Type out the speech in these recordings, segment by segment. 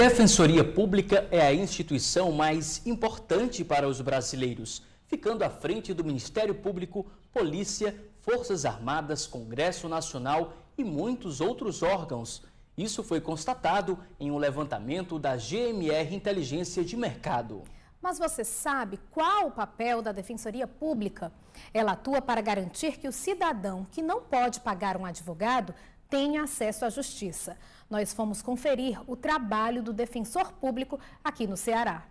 Defensoria Pública é a instituição mais importante para os brasileiros, ficando à frente do Ministério Público, Polícia, Forças Armadas, Congresso Nacional e muitos outros órgãos. Isso foi constatado em um levantamento da GMR Inteligência de Mercado. Mas você sabe qual o papel da Defensoria Pública? Ela atua para garantir que o cidadão que não pode pagar um advogado tenha acesso à justiça. Nós fomos conferir o trabalho do defensor público aqui no Ceará.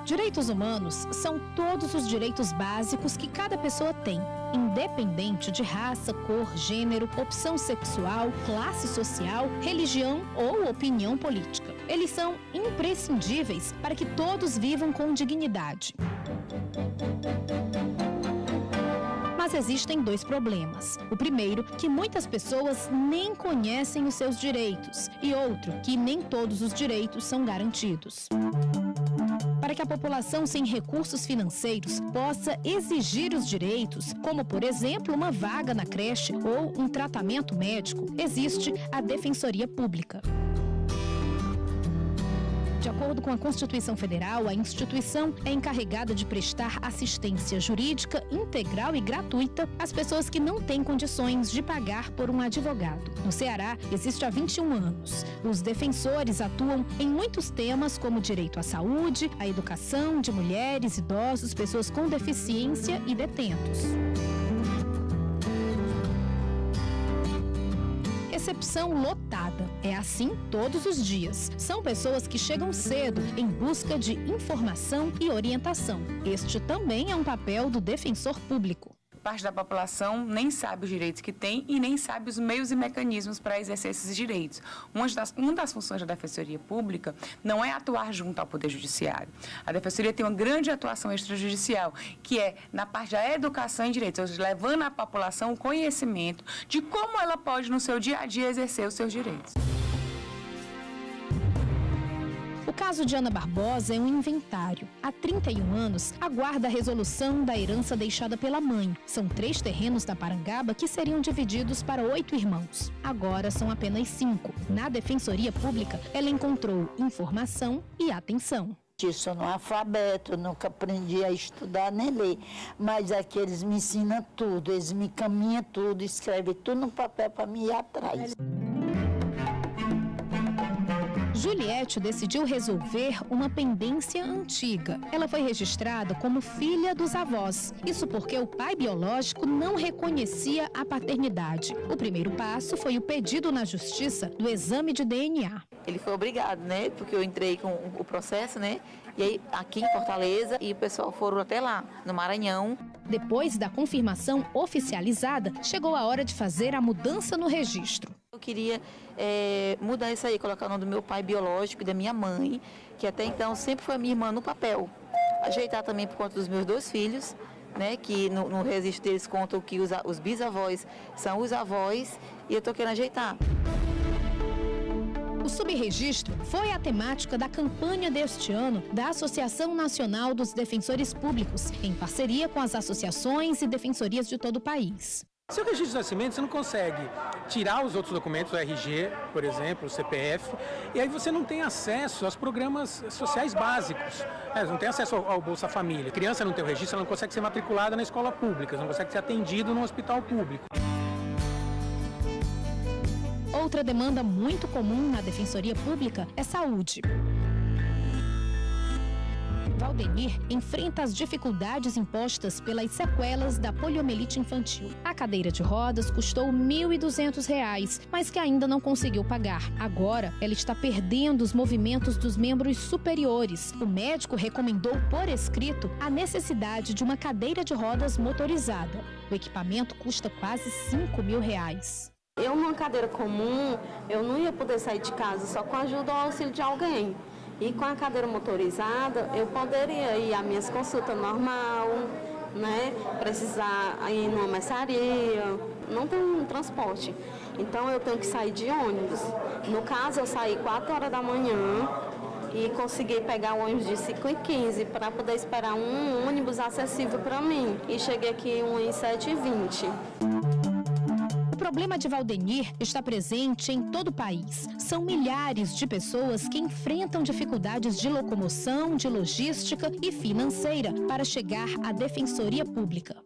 Direitos humanos são todos os direitos básicos que cada pessoa tem, independente de raça, cor, gênero, opção sexual, classe social, religião ou opinião política. Eles são imprescindíveis para que todos vivam com dignidade. Mas existem dois problemas. O primeiro, que muitas pessoas nem conhecem os seus direitos, e outro, que nem todos os direitos são garantidos. Para que a população sem recursos financeiros possa exigir os direitos, como por exemplo uma vaga na creche ou um tratamento médico, existe a Defensoria Pública. De acordo com a Constituição Federal, a instituição é encarregada de prestar assistência jurídica integral e gratuita às pessoas que não têm condições de pagar por um advogado. No Ceará, existe há 21 anos. Os defensores atuam em muitos temas como direito à saúde, à educação de mulheres, idosos, pessoas com deficiência e detentos. Recepção lotada. É assim todos os dias. São pessoas que chegam cedo em busca de informação e orientação. Este também é um papel do defensor público. Parte da população nem sabe os direitos que tem e nem sabe os meios e mecanismos para exercer esses direitos. Uma das funções da Defensoria Pública não é atuar junto ao Poder Judiciário. A Defensoria tem uma grande atuação extrajudicial, que é na parte da educação em direitos, ou seja, levando à população o conhecimento de como ela pode, no seu dia a dia, exercer os seus direitos. O caso de Ana Barbosa é um inventário. Há 31 anos, aguarda a resolução da herança deixada pela mãe. São 3 terrenos da Parangaba que seriam divididos para 8 irmãos. Agora são apenas 5. Na Defensoria Pública, ela encontrou informação e atenção. Eu sou analfabeto, nunca aprendi a estudar nem ler, mas aqui eles me ensinam tudo, eles me caminham tudo, escrevem tudo no papel para me ir atrás. Juliette decidiu resolver uma pendência antiga. Ela foi registrada como filha dos avós. Isso porque o pai biológico não reconhecia a paternidade. O primeiro passo foi o pedido na justiça do exame de DNA. Ele foi obrigado, né? Porque eu entrei com o processo, né? E aí aqui em Fortaleza e o pessoal foram até lá, no Maranhão. Depois da confirmação oficializada, chegou a hora de fazer a mudança no registro. Eu queria mudar isso aí, colocar o nome do meu pai biológico e da minha mãe, que até então sempre foi a minha irmã no papel. Ajeitar também por conta dos meus 2 filhos, né, que no registro deles contam que os bisavós são os avós, e eu estou querendo ajeitar. O subregistro foi a temática da campanha deste ano da Associação Nacional dos Defensores Públicos, em parceria com as associações e defensorias de todo o país. Seu registro de nascimento, você não consegue tirar os outros documentos, o RG, por exemplo, o CPF, e aí você não tem acesso aos programas sociais básicos. Não tem acesso ao Bolsa Família. A criança não tem o registro, ela não consegue ser matriculada na escola pública, não consegue ser atendido no hospital público. Outra demanda muito comum na Defensoria Pública é saúde. Valdemir enfrenta as dificuldades impostas pelas sequelas da poliomielite infantil. A cadeira de rodas custou R$ 1.200, mas que ainda não conseguiu pagar. Agora, ela está perdendo os movimentos dos membros superiores. O médico recomendou por escrito a necessidade de uma cadeira de rodas motorizada. O equipamento custa quase R$ 5.000. Eu, numa cadeira comum, eu não ia poder sair de casa só com a ajuda ou auxílio de alguém. E com a cadeira motorizada, eu poderia ir às minhas consultas normal, né? Precisar ir numa mercearia, não tem um transporte. Então eu tenho que sair de ônibus. No caso, eu saí 4 horas da manhã e consegui pegar o ônibus de 5h15 para poder esperar um ônibus acessível para mim. E cheguei aqui às 7h20. O problema de Valdenir está presente em todo o país. São milhares de pessoas que enfrentam dificuldades de locomoção, de logística e financeira para chegar à Defensoria Pública.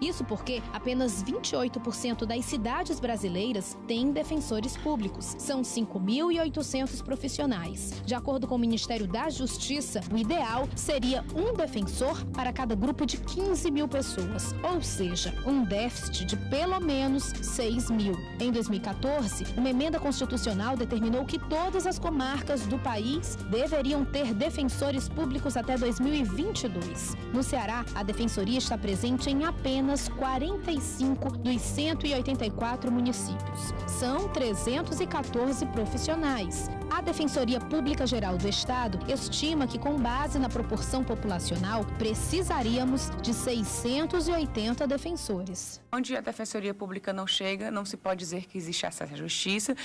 Isso porque apenas 28% das cidades brasileiras têm defensores públicos. São 5.800 profissionais. De acordo com o Ministério da Justiça, o ideal seria um defensor para cada grupo de 15 mil pessoas, ou seja, um déficit de pelo menos 6 mil. Em 2014, uma emenda constitucional determinou que todas as comarcas do país deveriam ter defensores públicos até 2022. No Ceará, a defensoria está presente em apenas 45 dos 184 municípios. São 314 profissionais. A Defensoria Pública Geral do Estado estima que, com base na proporção populacional, precisaríamos de 680 defensores. Onde a Defensoria Pública não chega, não se pode dizer que existe acesso à justiça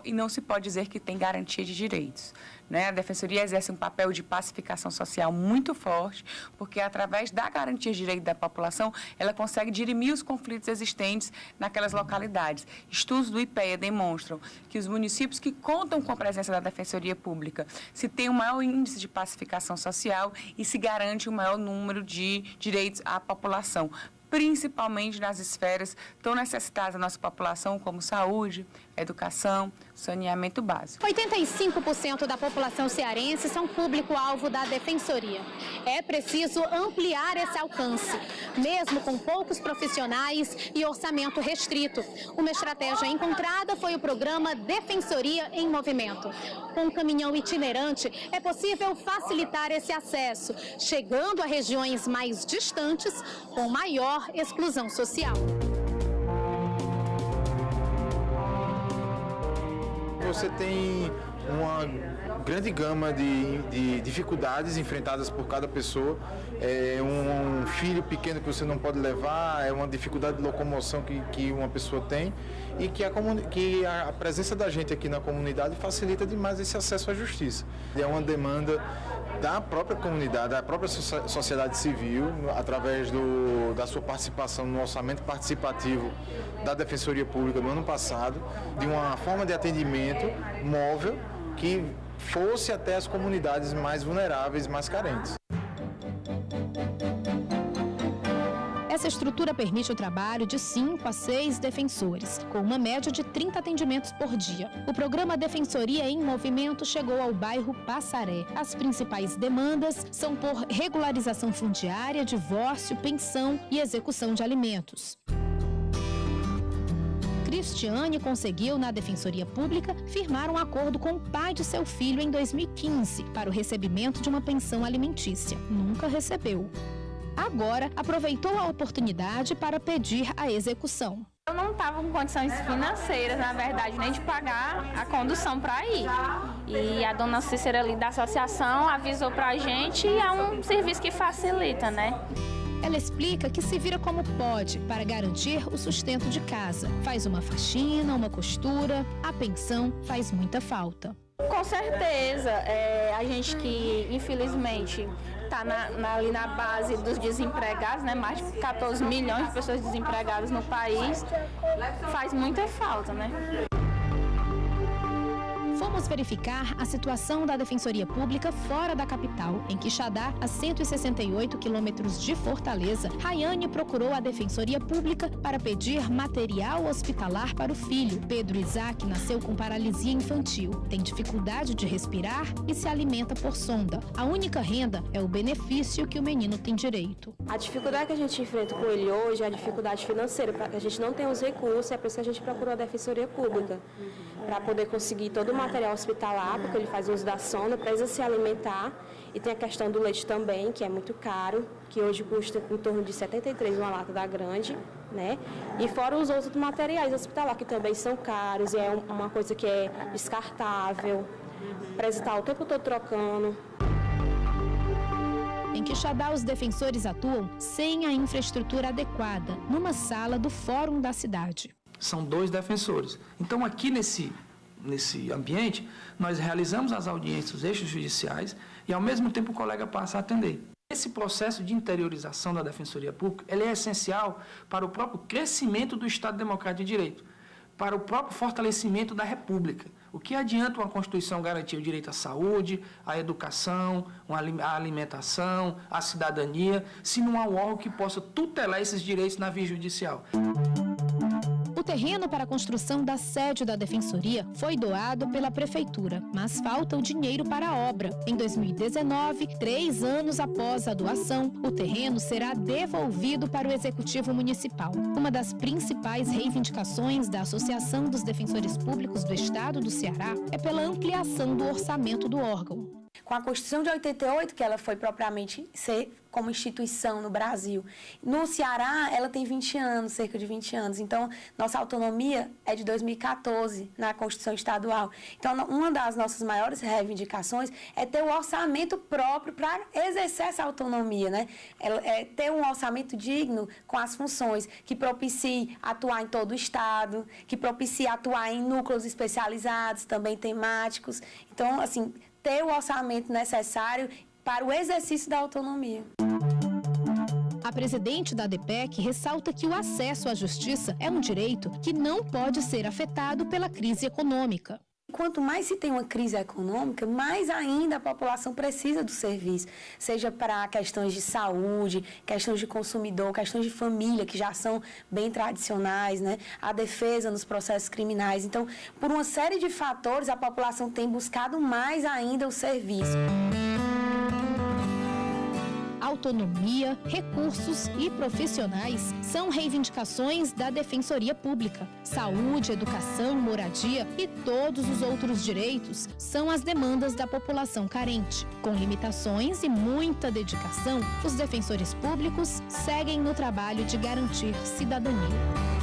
e não se pode dizer que tem garantia de direitos. A Defensoria exerce um papel de pacificação social muito forte, porque através da garantia de direito da população, ela consegue dirimir os conflitos existentes naquelas localidades. Estudos do IPEA demonstram que os municípios que contam com a presença da Defensoria Pública se tem um maior índice de pacificação social e se garante um maior número de direitos à população, principalmente nas esferas tão necessitadas da nossa população, como saúde, educação, saneamento básico. 85% da população cearense são público-alvo da Defensoria. É preciso ampliar esse alcance, mesmo com poucos profissionais e orçamento restrito. Uma estratégia encontrada foi o programa Defensoria em Movimento. Com um caminhão itinerante, é possível facilitar esse acesso, chegando a regiões mais distantes, com maior exclusão social. Você tem uma grande gama de dificuldades enfrentadas por cada pessoa. É um filho pequeno que você não pode levar, é uma dificuldade de locomoção que uma pessoa tem e que a presença da gente aqui na comunidade facilita demais esse acesso à justiça. É uma demanda da própria comunidade, da própria sociedade civil, através da sua participação no orçamento participativo da Defensoria Pública no ano passado, de uma forma de atendimento móvel que fosse até as comunidades mais vulneráveis, mais carentes. Essa estrutura permite o trabalho de 5 a 6 defensores, com uma média de 30 atendimentos por dia. O programa Defensoria em Movimento chegou ao bairro Passaré. As principais demandas são por regularização fundiária, divórcio, pensão e execução de alimentos. Cristiane conseguiu, na Defensoria Pública, firmar um acordo com o pai de seu filho em 2015 para o recebimento de uma pensão alimentícia. Nunca recebeu. Agora, aproveitou a oportunidade para pedir a execução. Eu não estava com condições financeiras, na verdade, nem de pagar a condução para ir. E a dona Cícera ali da associação avisou para a gente e é um serviço que facilita, né? Ela explica que se vira como pode para garantir o sustento de casa. Faz uma faxina, uma costura, a pensão faz muita falta. Com certeza, a gente que infelizmente está ali na base dos desempregados, né? Mais de 14 milhões de pessoas desempregadas no país, faz muita falta, né? Fomos verificar a situação da Defensoria Pública fora da capital. Em Quixadá, a 168 quilômetros de Fortaleza, Rayane procurou a Defensoria Pública para pedir material hospitalar para o filho. Pedro Isaac nasceu com paralisia infantil, tem dificuldade de respirar e se alimenta por sonda. A única renda é o benefício que o menino tem direito. A dificuldade que a gente enfrenta com ele hoje é a dificuldade financeira, porque a gente não tem os recursos, é por isso que a gente procurou a Defensoria Pública, para poder conseguir todo o material hospitalar, porque ele faz uso da sonda, precisa se alimentar, e tem a questão do leite também, que é muito caro, que hoje custa em torno de 73 uma lata da grande, né? E fora os outros materiais hospitalar, que também são caros, e é uma coisa que é descartável, precisa estar o tempo todo trocando. Em Quixadá, os defensores atuam sem a infraestrutura adequada, numa sala do Fórum da cidade. São 2 defensores. Então, aqui nesse ambiente, nós realizamos as audiências extrajudiciais e, ao mesmo tempo, o colega passa a atender. Esse processo de interiorização da Defensoria Pública, ele é essencial para o próprio crescimento do Estado Democrático de Direito, para o próprio fortalecimento da República. O que adianta uma Constituição garantir o direito à saúde, à educação, à alimentação, à cidadania, se não há um órgão que possa tutelar esses direitos na via judicial? O terreno para a construção da sede da Defensoria foi doado pela Prefeitura, mas falta o dinheiro para a obra. Em 2019, 3 anos após a doação, o terreno será devolvido para o Executivo Municipal. Uma das principais reivindicações da Associação dos Defensores Públicos do Estado do Ceará é pela ampliação do orçamento do órgão. Com a Constituição de 88, que ela foi propriamente ser como instituição no Brasil. No Ceará, ela tem 20 anos, cerca de 20 anos. Então, nossa autonomia é de 2014, na Constituição Estadual. Então, uma das nossas maiores reivindicações é ter o orçamento próprio para exercer essa autonomia, né? É ter um orçamento digno com as funções que propicie atuar em todo o Estado, que propicie atuar em núcleos especializados, também temáticos. Então, assim, ter o orçamento necessário para o exercício da autonomia. A presidente da ADEPEC ressalta que o acesso à justiça é um direito que não pode ser afetado pela crise econômica. Quanto mais se tem uma crise econômica, mais ainda a população precisa do serviço, seja para questões de saúde, questões de consumidor, questões de família, que já são bem tradicionais, né? A defesa nos processos criminais. Então, por uma série de fatores, a população tem buscado mais ainda o serviço. Autonomia, recursos e profissionais são reivindicações da Defensoria Pública. Saúde, educação, moradia e todos os outros direitos são as demandas da população carente. Com limitações e muita dedicação, os defensores públicos seguem no trabalho de garantir cidadania.